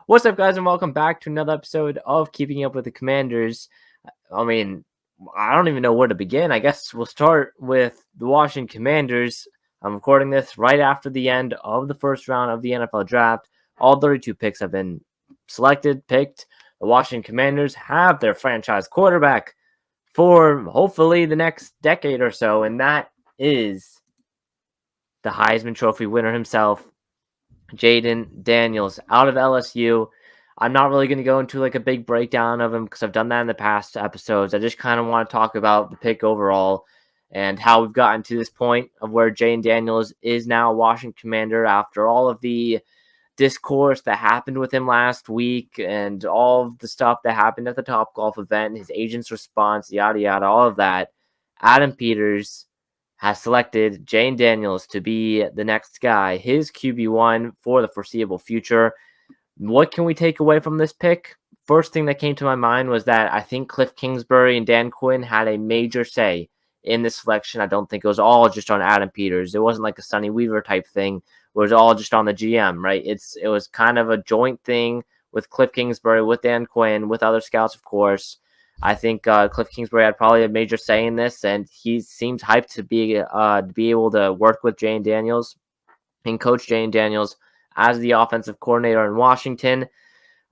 What's up, guys, and welcome back to another episode of Keeping Up with the Commanders. I mean, I don't even know where to begin. I guess we'll start with the Washington Commanders. I'm recording this right after the end of the first round of the NFL draft. All 32 picks have been picked. The Washington Commanders have their franchise quarterback for hopefully the next decade or so, and that is the Heisman Trophy winner himself, Jayden Daniels, out of LSU. I'm not really going to go into like a big breakdown of him because I've done that in the past episodes. I just kind of want to talk about the pick overall and how we've gotten to this point of where Jayden Daniels is now a Washington Commander after all of the discourse that happened with him last week and all of the stuff that happened at the Topgolf event, his agent's response, yada, yada, all of that. Adam Peters has selected Jayden Daniels to be the next guy, his QB1 for the foreseeable future. What can we take away from this pick? First thing that came to my mind was that I think Cliff Kingsbury and Dan Quinn had a major say in this selection. I don't think it was all just on Adam Peters. It wasn't like a Sonny Weaver type thing. It was all just on the GM, right? It was kind of a joint thing with Cliff Kingsbury, with Dan Quinn, with other scouts, of course. I think Cliff Kingsbury had probably a major say in this, and he seems hyped to be able to work with Jayden Daniels and coach Jayden Daniels as the offensive coordinator in Washington.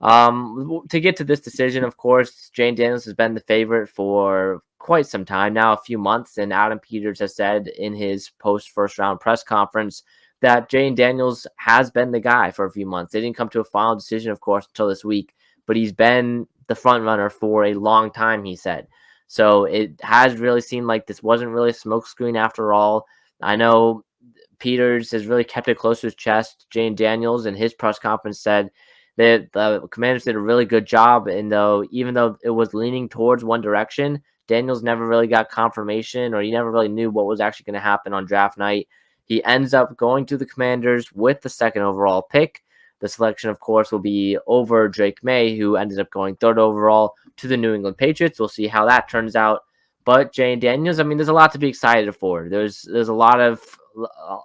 To get to this decision, of course, Jayden Daniels has been the favorite for quite some time now, a few months, and Adam Peters has said in his post-first round press conference that Jayden Daniels has been the guy for a few months. They didn't come to a final decision, of course, until this week, but he's been the front runner for a long time, he said. So it has really seemed like this wasn't really a smokescreen after all. I know Peters has really kept it close to his chest. Jayden Daniels in his press conference said that the Commanders did a really good job, and even though it was leaning towards one direction, Daniels never really got confirmation, or he never really knew what was actually going to happen on draft night. He ends up going to the Commanders with the second overall pick. The selection, of course, will be over Drake May, who ended up going third overall to the New England Patriots. We'll see how that turns out. But Jayden Daniels, I mean, there's a lot to be excited for. There's a lot of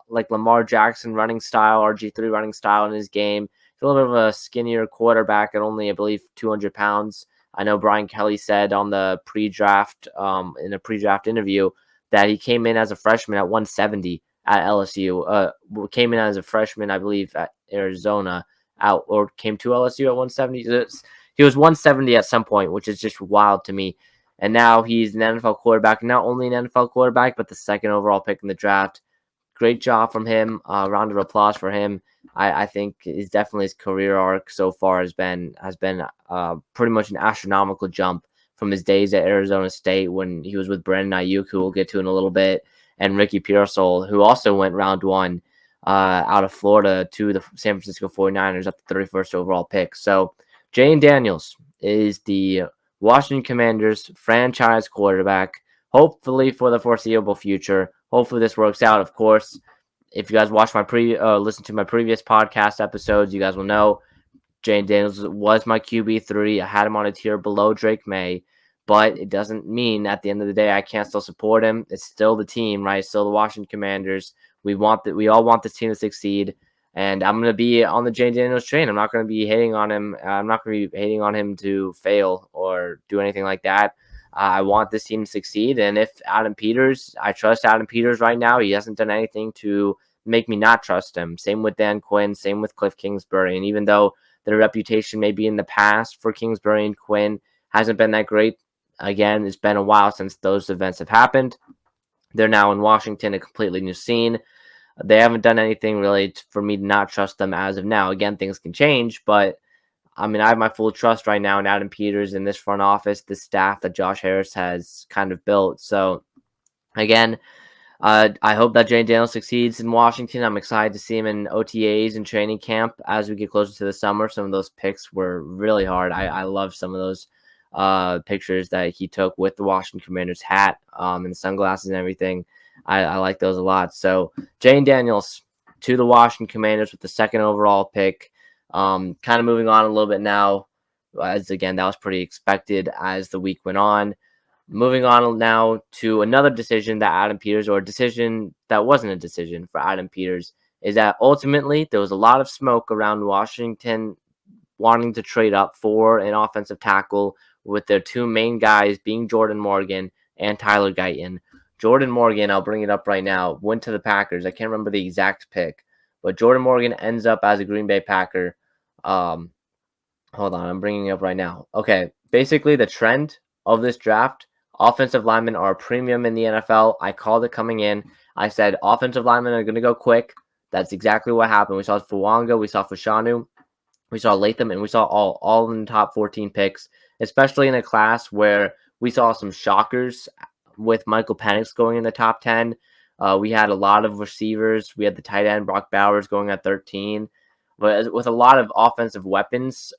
like Lamar Jackson running style, RG3 running style in his game. He's a little bit of a skinnier quarterback at only, I believe, 200 pounds. I know Brian Kelly said on the pre-draft, in a pre-draft interview, that he came in as a freshman at 170 at LSU. Came in as a freshman, I believe, at Arizona, or came to LSU at 170. He was 170 at some point, which is just wild to me. And now he's an NFL quarterback, not only an NFL quarterback, but the second overall pick in the draft. Great job from him. Round of applause for him. I think is definitely his career arc so far has been pretty much an astronomical jump from his days at Arizona State when he was with Brandon Ayuk, who we'll get to in a little bit, and Ricky Pearsall, who also went round one out of Florida to the San Francisco 49ers at the 31st overall pick. So Jayden Daniels is the Washington Commanders franchise quarterback, hopefully for the foreseeable future. Hopefully this works out. Of course, if you guys watch my listen to my previous podcast episodes, you guys will know Jayden Daniels was my QB3. I had him on a tier below Drake May, but it doesn't mean at the end of the day I can't still support him. It's still the team, right? It's still the Washington Commanders. We all want this team to succeed, and I'm going to be on the Jayden Daniels train. I'm not going to be hating on him. I'm not going to be hating on him to fail or do anything like that. I want this team to succeed, and if Adam Peters, I trust Adam Peters right now. He hasn't done anything to make me not trust him. Same with Dan Quinn, same with Cliff Kingsbury, and even though their reputation maybe in the past for Kingsbury and Quinn hasn't been that great, again, it's been a while since those events have happened. They're now in Washington, a completely new scene. They haven't done anything really for me to not trust them as of now. Again, things can change, but I mean, I have my full trust right now in Adam Peters in this front office, the staff that Josh Harris has kind of built. So, again, I hope that Jayden Daniels succeeds in Washington. I'm excited to see him in OTAs and training camp as we get closer to the summer. Some of those picks were really hard. I love some of those pictures that he took with the Washington Commanders hat and the sunglasses and everything. I like those a lot. So Jayden Daniels to the Washington Commanders with the second overall pick. Kind of moving on a little bit now, as again, that was pretty expected as the week went on. Moving on now to another decision that Adam Peters, or a decision that wasn't a decision for Adam Peters, is that ultimately there was a lot of smoke around Washington wanting to trade up for an offensive tackle, with their two main guys being Jordan Morgan and Tyler Guyton. Jordan Morgan, I'll bring it up right now, went to the Packers. I can't remember the exact pick, but Jordan Morgan ends up as a Green Bay Packer. Hold on, I'm bringing it up right now. Okay, basically the trend of this draft, offensive linemen are a premium in the NFL. I called it coming in. I said offensive linemen are going to go quick. That's exactly what happened. We saw Fuanga, we saw Fashanu, we saw Latham, and we saw all in the top 14 picks, especially in a class where we saw some shockers with Michael Penix going in the top 10. We had a lot of receivers. We had the tight end Brock Bowers going at 13. But with a lot of offensive weapons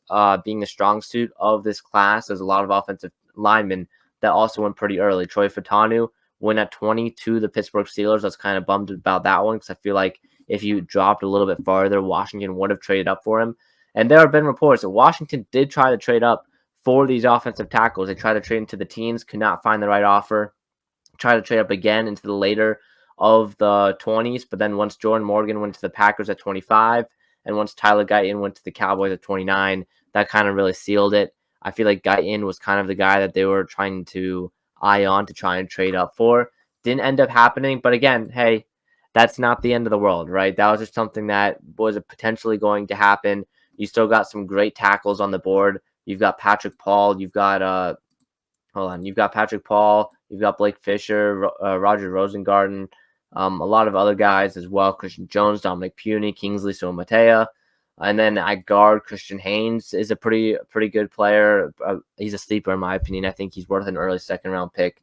being a strong suit of this class, there's a lot of offensive linemen that also went pretty early. Troy Fatanu went at 20 to the Pittsburgh Steelers. I was kind of bummed about that one because I feel like if you dropped a little bit farther, Washington would have traded up for him. And there have been reports that Washington did try to trade up for these offensive tackles. They tried to trade into the teens, could not find the right offer. Tried to trade up again into the later of the 20s, but then once Jordan Morgan went to the Packers at 25, and once Tyler Guyton went to the Cowboys at 29, that kind of really sealed it. I feel like Guyton was kind of the guy that they were trying to eye on to try and trade up for. Didn't end up happening, but again, hey, that's not the end of the world, right? That was just something that was potentially going to happen. You still got some great tackles on the board. You've got Patrick Paul. You've got You've got Patrick Paul. You've got Blake Fisher, Roger Rosengarten, a lot of other guys as well. Christian Jones, Dominic Puny, Kingsley Suamatea. And then at guard, Christian Haynes is a pretty good player. He's a sleeper in my opinion. I think he's worth an early second-round pick.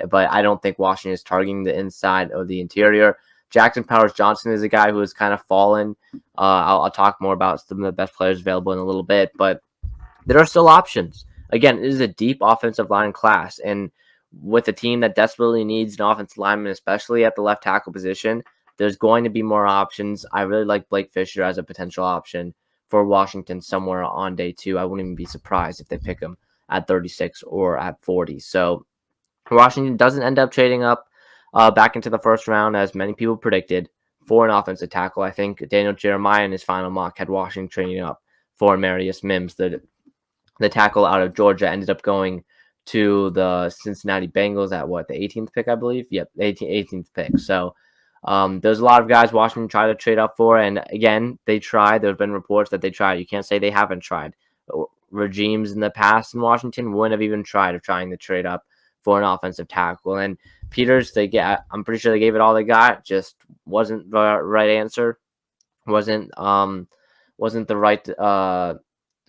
But I don't think Washington is targeting the inside of the interior. Jackson Powers-Johnson is a guy who has kind of fallen. I'll talk more about some of the best players available in a little bit. But there are still options. Again, it is a deep offensive line class. And with a team that desperately needs an offensive lineman, especially at the left tackle position, there's going to be more options. I really like Blake Fisher as a potential option for Washington somewhere on day 2. I wouldn't even be surprised if they pick him at 36 or at 40. So Washington doesn't end up trading up back into the first round, as many people predicted, for an offensive tackle. I think Daniel Jeremiah in his final mock had Washington trading up for Marius Mims. The tackle out of Georgia ended up going to the Cincinnati Bengals at the 18th pick, I believe? Yep, 18th pick. So there's a lot of guys Washington tried to trade up for. And again, they tried. There have been reports that they tried. You can't say they haven't tried. Regimes in the past in Washington wouldn't have even tried of trying to trade up for an offensive tackle. And Peters, I'm pretty sure they gave it all they got. Just wasn't the right answer. Wasn't the right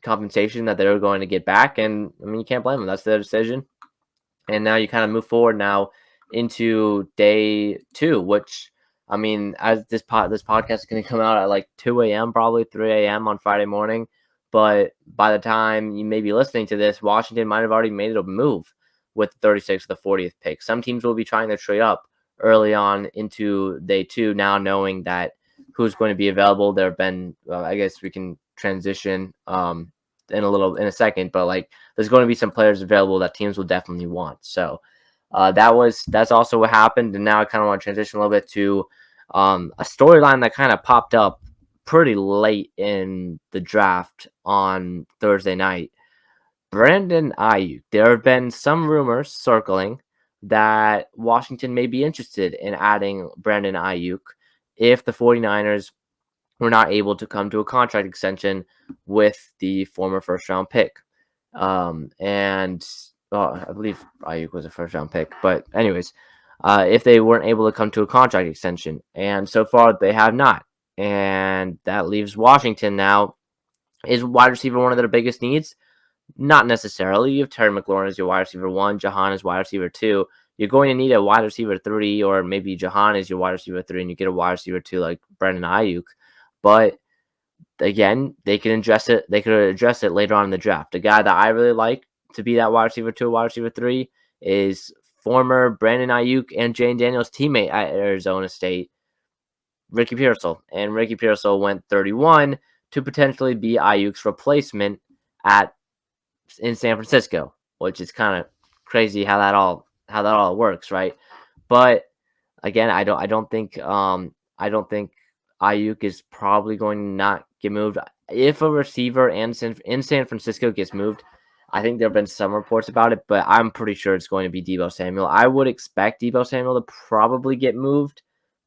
compensation that they were going to get back. And I mean, you can't blame them. That's their decision. And now you kind of move forward now into day 2, which, I mean, as this podcast is going to come out at like 2 a.m., probably 3 a.m. on Friday morning. But by the time you may be listening to this, Washington might have already made a move with the 36th or the 40th pick. Some teams will be trying to trade up early on into day 2, now knowing that who's going to be available. There have been, I guess we can transition in a second, but like there's going to be some players available that teams will definitely want. So that's also what happened. And now I kind of want to transition a little bit to a storyline that kind of popped up pretty late in the draft on Thursday night. Brandon Ayuk. There have been some rumors circling that Washington may be interested in adding Brandon Ayuk if the 49ers were not able to come to a contract extension with the former first-round pick. I believe Ayuk was a first-round pick. But anyways, if they weren't able to come to a contract extension. And so far, they have not. And that leaves Washington now. Is wide receiver one of their biggest needs? Not necessarily. You have Terry McLaurin as your wide receiver 1, Jahan as wide receiver 2. You're going to need a wide receiver 3, or maybe Jahan is your wide receiver 3, and you get a wide receiver 2 like Brandon Ayuk. But again, they can address it. They could address it later on in the draft. The guy that I really like to be that wide receiver 2, wide receiver 3 is former Brandon Ayuk and Jayden Daniels teammate at Arizona State, Ricky Pearsall. And Ricky Pearsall went 31 to potentially be Ayuk's replacement in San Francisco, which is kind of crazy how that all works, right? But again, I don't think Ayuk is probably going to not get moved. if a receiver in San Francisco gets moved, I think there have been some reports about it, but I'm pretty sure it's going to be Deebo Samuel. I would expect Deebo Samuel to probably get moved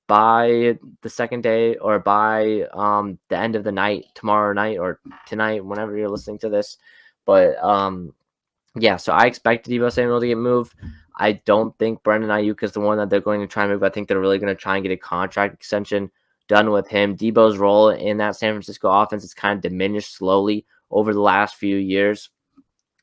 by the second day or by the end of the night, tomorrow night or tonight, whenever you're listening to this. But yeah, so I expect Deebo Samuel to get moved. I don't think Brandon Ayuk is the one that they're going to try and move. I think they're really going to try and get a contract extension done with him. Deebo's role in that San Francisco offense has kind of diminished slowly over the last few years,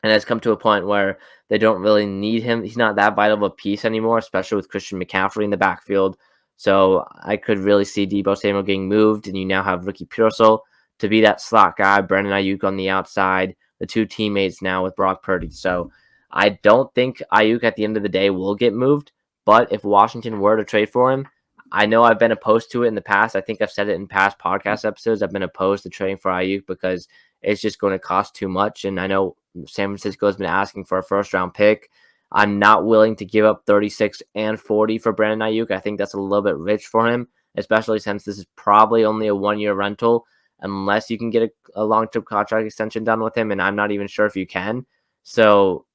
and has come to a point where they don't really need him. He's not that vital of a piece anymore, especially with Christian McCaffrey in the backfield. So I could really see Deebo Samuel getting moved, and you now have Ricky Pearsall to be that slot guy, Brandon Ayuk on the outside, the two teammates now with Brock Purdy. So I don't think Ayuk at the end of the day will get moved, but if Washington were to trade for him, I know I've been opposed to it in the past. I think I've said it in past podcast episodes. I've been opposed to trading for Ayuk because it's just going to cost too much. And I know San Francisco has been asking for a first-round pick. I'm not willing to give up 36 and 40 for Brandon Ayuk. I think that's a little bit rich for him, especially since this is probably only a one-year rental, unless you can get a long-term contract extension done with him, and I'm not even sure if you can. So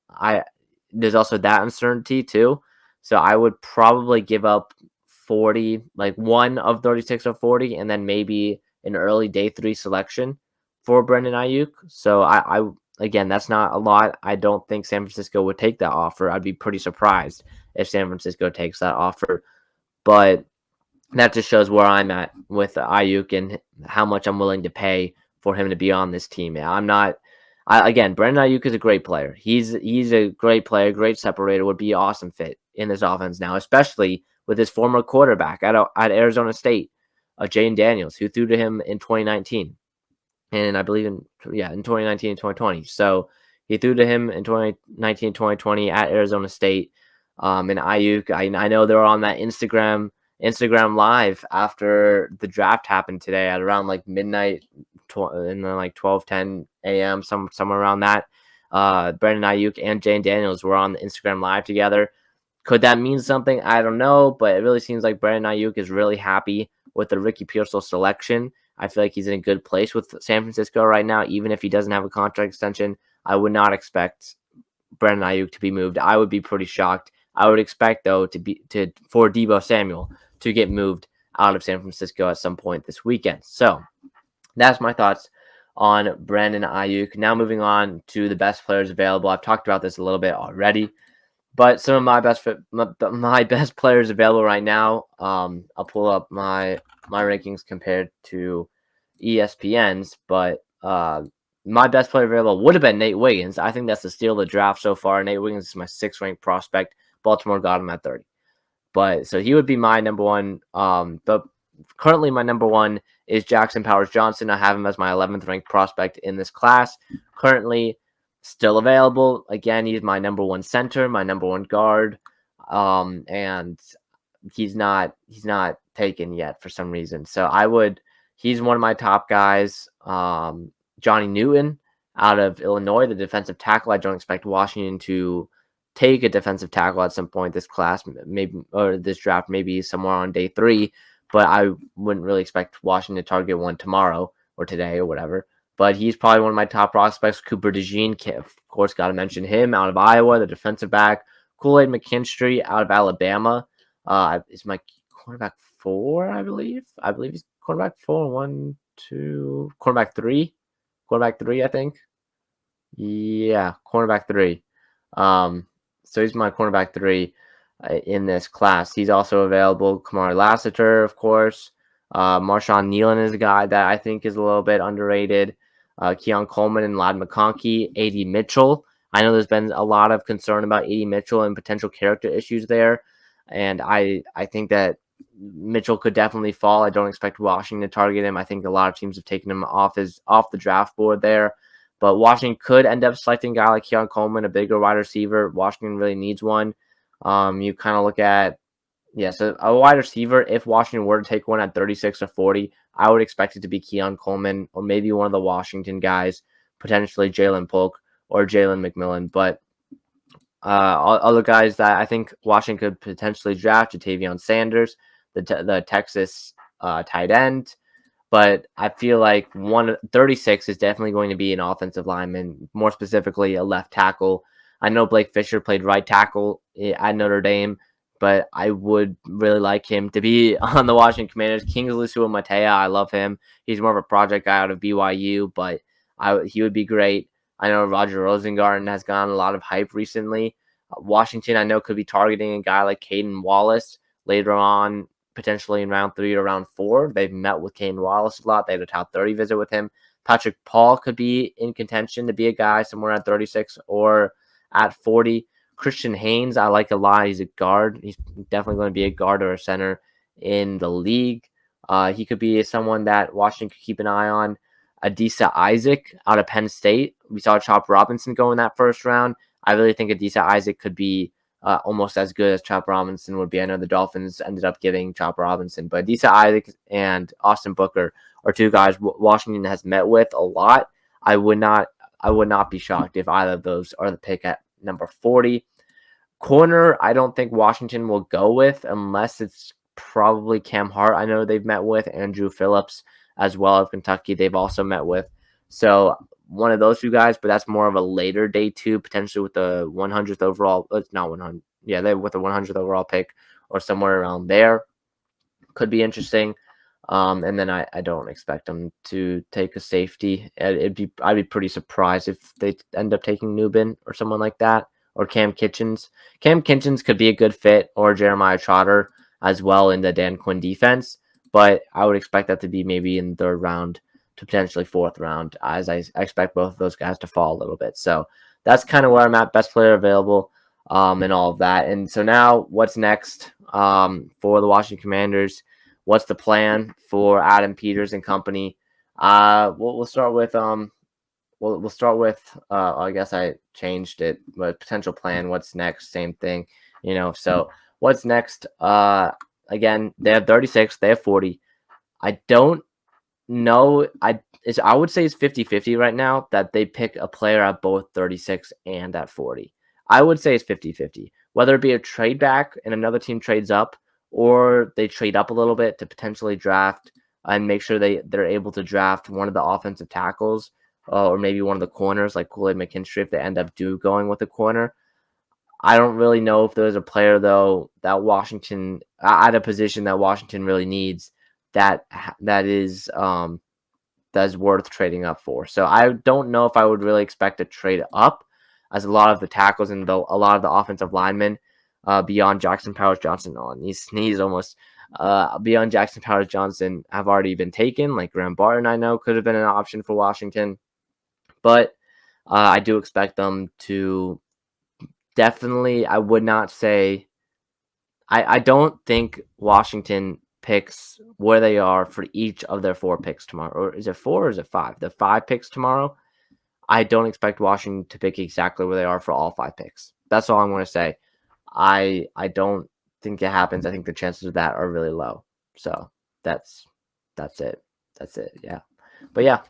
there's also that uncertainty too. So I would probably give up 40, like one of 36 or 40, and then maybe an early day 3 selection for Brandon Ayuk. So I again, that's not a lot. I don't think San Francisco would take that offer. I'd be pretty surprised if San Francisco takes that offer. But that just shows where I'm at with Ayuk and how much I'm willing to pay for him to be on this team. I'm not. Again, Brandon Ayuk is a great player. He's a great player, great separator. Would be an awesome fit in this offense now, especially with his former quarterback at Arizona State, Jayden Daniels, who threw to him in 2019. And I believe in 2019 and 2020. So he threw to him in 2019 2020 at Arizona State. And Ayuk, I know they were on that Instagram live after the draft happened today at around like midnight and then like 12:10 a.m. somewhere around that. Brandon Ayuk and Jayden Daniels were on the Instagram live together. Could that mean something? I don't know, but it really seems like Brandon Ayuk is really happy with the Ricky Pearsall selection. I feel like he's in a good place with San Francisco right now, even if he doesn't have a contract extension. I would not expect Brandon Ayuk to be moved. I would be pretty shocked. I would expect though for Deebo Samuel to get moved out of San Francisco at some point this weekend. So that's my thoughts on Brandon Ayuk. Now moving on to the best players available. I've talked about this a little bit already, but some of my best players available right now. I'll pull up my rankings compared to ESPN's, but my best player available would have been Nate Wiggins. I think that's the steal of the draft so far. Nate Wiggins is my 6th ranked prospect. Baltimore got him at 30. But so he would be my number one. But currently my number one is Jackson Powers-Johnson. I have him as my 11th ranked prospect in this class. Currently still available. Again, he's my number one center, my number one guard. And he's not taken yet for some reason. So he's one of my top guys. Johnny Newton out of Illinois, the defensive tackle. I don't expect Washington to take a defensive tackle at some point this class, maybe, or this draft, maybe somewhere on day 3. But I wouldn't really expect Washington to target one tomorrow or today or whatever. But he's probably one of my top prospects. Cooper DeJean, of course, got to mention him out of Iowa, the defensive back. Kool-Aid McKinstry out of Alabama is my cornerback 4, I believe. I believe he's cornerback 4, 1, 2, cornerback 3. Cornerback 3, I think. Yeah, cornerback 3. So he's my cornerback 3 in this class. He's also available. Kamari Lassiter, of course. Marshawn Nealon is a guy that I think is a little bit underrated. Keon Coleman and Ladd McConkey. A.D. Mitchell. I know there's been a lot of concern about A.D. Mitchell and potential character issues there. And I think that Mitchell could definitely fall. I don't expect Washington to target him. I think a lot of teams have taken him off the draft board there. But Washington could end up selecting a guy like Keon Coleman, a bigger wide receiver. Washington really needs one. You kind of look at, so a wide receiver, if Washington were to take one at 36 or 40, I would expect it to be Keon Coleman or maybe one of the Washington guys, potentially Jalen Polk or Jalen McMillan. But other guys that I think Washington could potentially draft, Jatavion Sanders, the Texas tight end. but I feel like 136 is definitely going to be an offensive lineman, more specifically a left tackle. I know Blake Fisher played right tackle at Notre Dame, but I would really like him to be on the Washington Commanders. Kingsley Suamataia, I love him. He's more of a project guy out of BYU, but he would be great. I know Roger Rosengarten has gotten a lot of hype recently. Washington, I know, could be targeting a guy like Caden Wallace later on, potentially in round 3 or round 4. They've met with Caden Wallace a lot. They had a top 30 visit with him. Patrick Paul could be in contention to be a guy somewhere at 36 or at 40. Christian Haynes, I like a lot. He's a guard. He's definitely going to be a guard or a center in the league. He could be someone that Washington could keep an eye on. Adisa Isaac out of Penn State. We saw Chop Robinson go in that first round. I really think Adisa Isaac could be almost as good as Chop Robinson would be. I know the Dolphins ended up giving Chop Robinson, but Adisa Isaac and Austin Booker are two guys Washington has met with a lot. I would not be shocked if either of those are the pick at number 40. Corner, I don't think Washington will go with unless it's probably Cam Hart. I know they've met with Andrew Phillips as well of Kentucky. They've also met with. So one of those two guys, but that's more of a later day two, potentially with the 100th overall. It's not 100. Yeah, they with the 100th overall pick or somewhere around there. Could be interesting. And then I don't expect them to take a safety. I'd be pretty surprised if they end up taking Nubin or someone like that, or Cam Kitchens. Cam Kitchens could be a good fit, or Jeremiah Trotter as well in the Dan Quinn defense. But I would expect that to be maybe in the 3rd round to potentially 4th round, as I expect both of those guys to fall a little bit. So that's kind of where I'm at. Best player available, and all of that. And so now what's next for the Washington Commanders? What's the plan for Adam Peters and company? We'll start with we'll start with I guess I changed it, but potential plan. What's next? Same thing, So what's next? Again, they have 36. They have 40. I don't know. I would say it's 50-50 right now that they pick a player at both 36 and at 40. I would say it's 50-50. Whether it be a trade back and another team trades up, or they trade up a little bit to potentially draft and make sure they're able to draft one of the offensive tackles or maybe one of the corners like Kool-Aid McKinstry if they end up going with a corner. I don't really know if there's a player, though, that Washington at a position that Washington really needs that is worth trading up for. So I don't know if I would really expect a trade up, as a lot of the tackles and a lot of the offensive linemen beyond Jackson Powers Johnson he's almost beyond Jackson Powers Johnson have already been taken. Like Graham Barton, I know could have been an option for Washington, but I do expect them to. Definitely, I would not say. I don't think Washington picks where they are for each of their 4 picks tomorrow. Or is it 4 or is it 5? The 5 picks tomorrow. I don't expect Washington to pick exactly where they are for all 5 picks. That's all I'm going to say. I don't think it happens. I think the chances of that are really low. So that's it. That's it. Yeah. But yeah,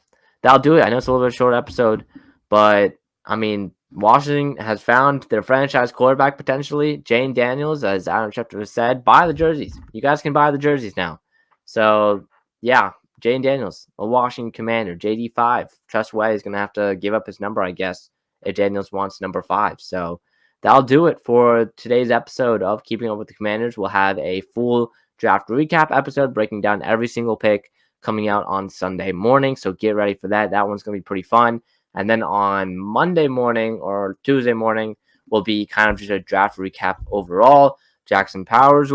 that'll do it. I know it's a little bit of a short episode, but I mean, Washington has found their franchise quarterback potentially, Jayden Daniels, as Adam Schefter has said. Buy the jerseys. You guys can buy the jerseys now. So yeah, Jayden Daniels, a Washington Commander, JD5. Trust Way is going to have to give up his number, I guess, if Daniels wants number 5. So that'll do it for today's episode of Keeping Up with the Commanders. We'll have a full draft recap episode breaking down every single pick coming out on Sunday morning. So get ready for that. That one's going to be pretty fun. And then on Monday morning or Tuesday morning will be kind of just a draft recap overall. Jackson Powers,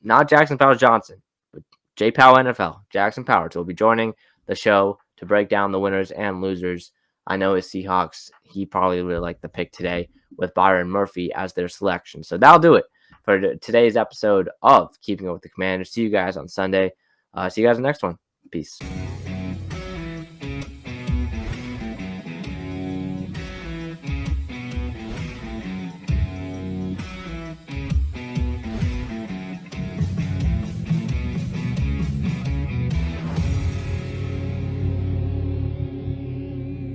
not Jackson Powers Johnson, but JPOW NFL. Jackson Powers will be joining the show to break down the winners and losers. I know his Seahawks, he probably really liked the pick today with Byron Murphy as their selection. So that'll do it for today's episode of Keeping Up with the Commanders. See you guys on Sunday. See you guys in the next one. Peace.